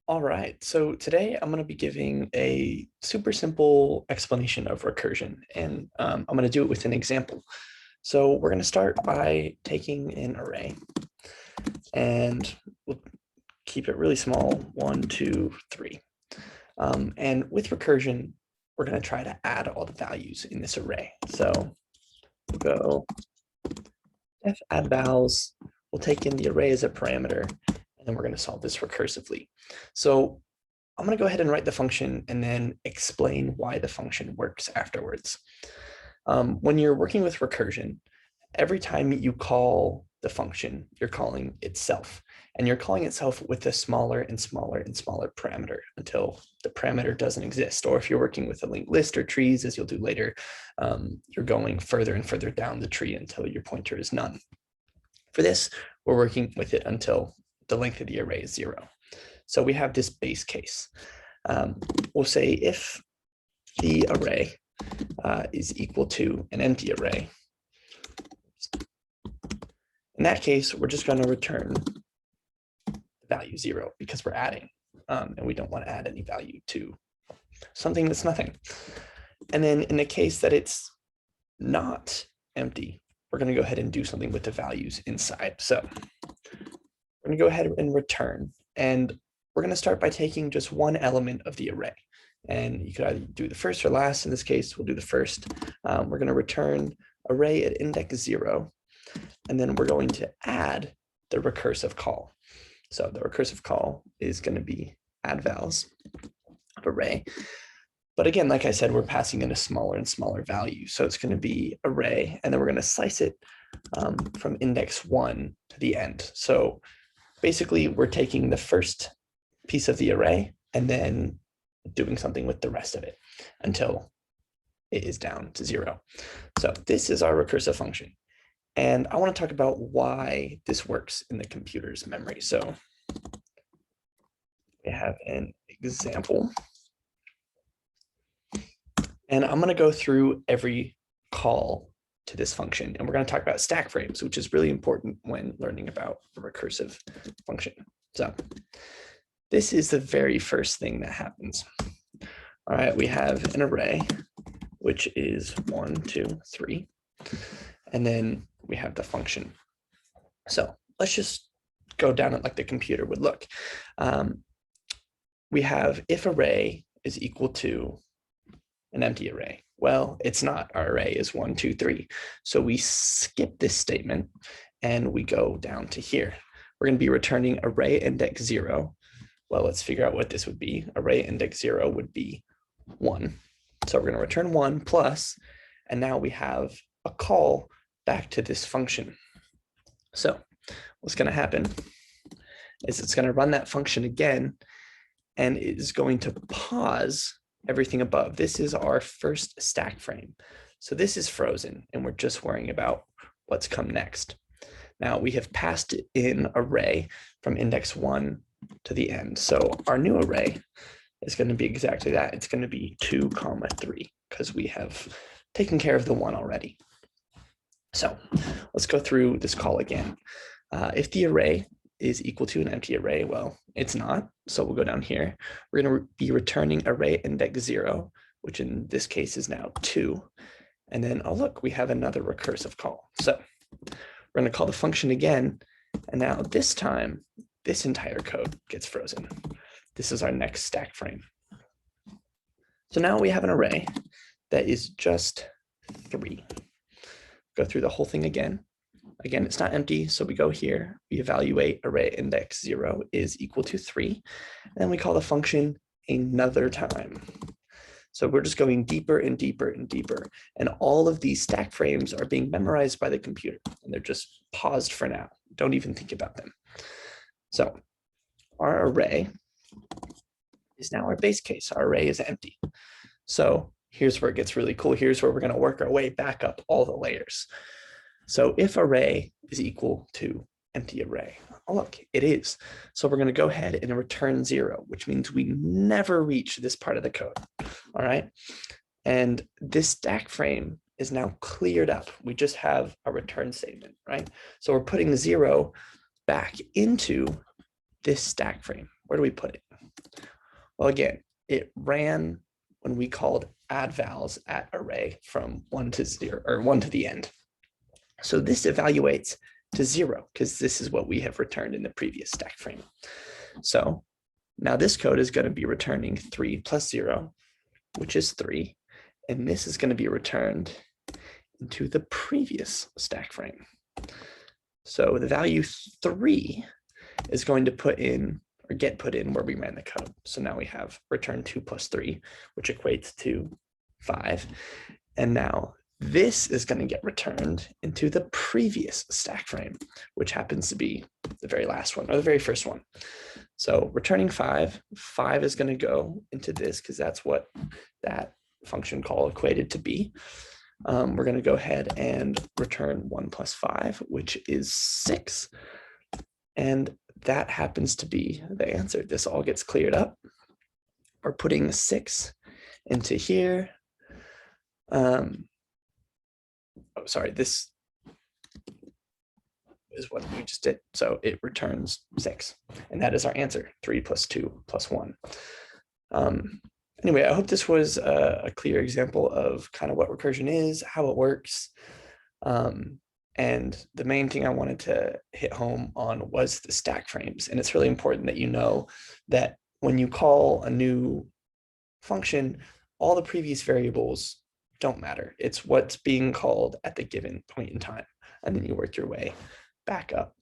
All right, so today I'm going to be giving a super simple explanation of recursion, and I'm going to do it with an example. So we're going to start by taking an array, and we'll keep it really small, 1, 2, 3. And with recursion, we're going to try to add all the values in this array. So we'll go if add vals, we'll take in the array as a parameter, and then we're going to solve this recursively. So I'm going to go ahead and write the function and then explain why the function works afterwards. When you're working with recursion, every time you call the function, you're calling itself. And you're calling itself with a smaller and smaller and smaller parameter until the parameter doesn't exist. Or if you're working with a linked list or trees, as you'll do later, you're going further and further down the tree until your pointer is none. For this, we're working with it until the length of the array is 0. So we have this base case. We'll say if the array is equal to an empty array. In that case, we're just going to return the value 0 because we're adding, and we don't want to add any value to something that's nothing. And then in the case that it's not empty, we're going to go ahead and do something with the values inside. So we're going to go ahead and return, and we're going to start by taking just one element of the array. And you could either do the first or last. In this case, we'll do the first. We're going to return array at index 0. And then we're going to add the recursive call. So the recursive call is going to be add vals of array. But again, like I said, we're passing in a smaller and smaller value. So it's going to be array, and then we're going to slice it from index 1 to the end. So basically, we're taking the first piece of the array and then doing something with the rest of it until it is down to 0. So this is our recursive function. And I want to talk about why this works in the computer's memory. So we have an example. And I'm going to go through every call to this function. And we're going to talk about stack frames, which is really important when learning about a recursive function. So this is the very first thing that happens. All right, we have an array, which is 1, 2, 3. And then we have the function. So let's just go down it like the computer would look. We have if array is equal to an empty array. Well, it's not. Our array is 1, 2, 3. So we skip this statement and we go down to here. We're going to be returning array index 0. Well, let's figure out what this would be. Array index 0 would be 1. So we're going to return 1 plus, and now we have a call back to this function. So what's going to happen is it's going to run that function again, and it is going to pause everything above. This is our first stack frame. So this is frozen, and we're just worrying about what's come next. Now we have passed in array from index 1 to the end. So our new array is going to be exactly that. It's going to be 2, 3, because we have taken care of the 1 already. So let's go through this call again. If the array is equal to an empty array, well, it's not. So we'll go down here. We're going to be returning array index 0, which in this case is now 2. And then, oh, look, we have another recursive call. So we're going to call the function again. And now this time, this entire code gets frozen. This is our next stack frame. So now we have an array that is just 3. Go through the whole thing again. Again, it's not empty, so we go here, we evaluate array index 0 is equal to 3, and then we call the function another time. So we're just going deeper and deeper and deeper, and all of these stack frames are being memorized by the computer, and they're just paused for now. Don't even think about them. So our array is now our base case. Our array is empty. So here's where it gets really cool. Here's where we're going to work our way back up all the layers. So if array is equal to empty array, oh, look, it is. So we're going to go ahead and return 0, which means we never reach this part of the code. All right. And this stack frame is now cleared up. We just have a return statement, right? So we're putting 0 back into this stack frame. Where do we put it? Well, again, it ran when we called add vals at array from 1 to 0 or 1 to the end. So this evaluates to 0 because this is what we have returned in the previous stack frame. So now this code is going to be returning 3 plus 0, which is 3. And this is going to be returned into the previous stack frame. So the value 3 is going to put in or get put in where we ran the code. So now we have return 2 plus 3, which equates to 5. And now this is going to get returned into the previous stack frame, which happens to be the very last one or the very first one. So returning 5 is going to go into this because that's what that function call equated to be. We're going to go ahead and return 1 plus 5, which is 6. And that happens to be the answer. This all gets cleared up. We're putting 6 into here. Sorry, this is what we just did. So it returns 6. And that is our answer, 3 plus 2 plus 1. Anyway, I hope this was a clear example of kind of what recursion is, how it works. And the main thing I wanted to hit home on was the stack frames. And it's really important that you know that when you call a new function, all the previous variables don't matter. It's what's being called at the given point in time. And then you work your way back up.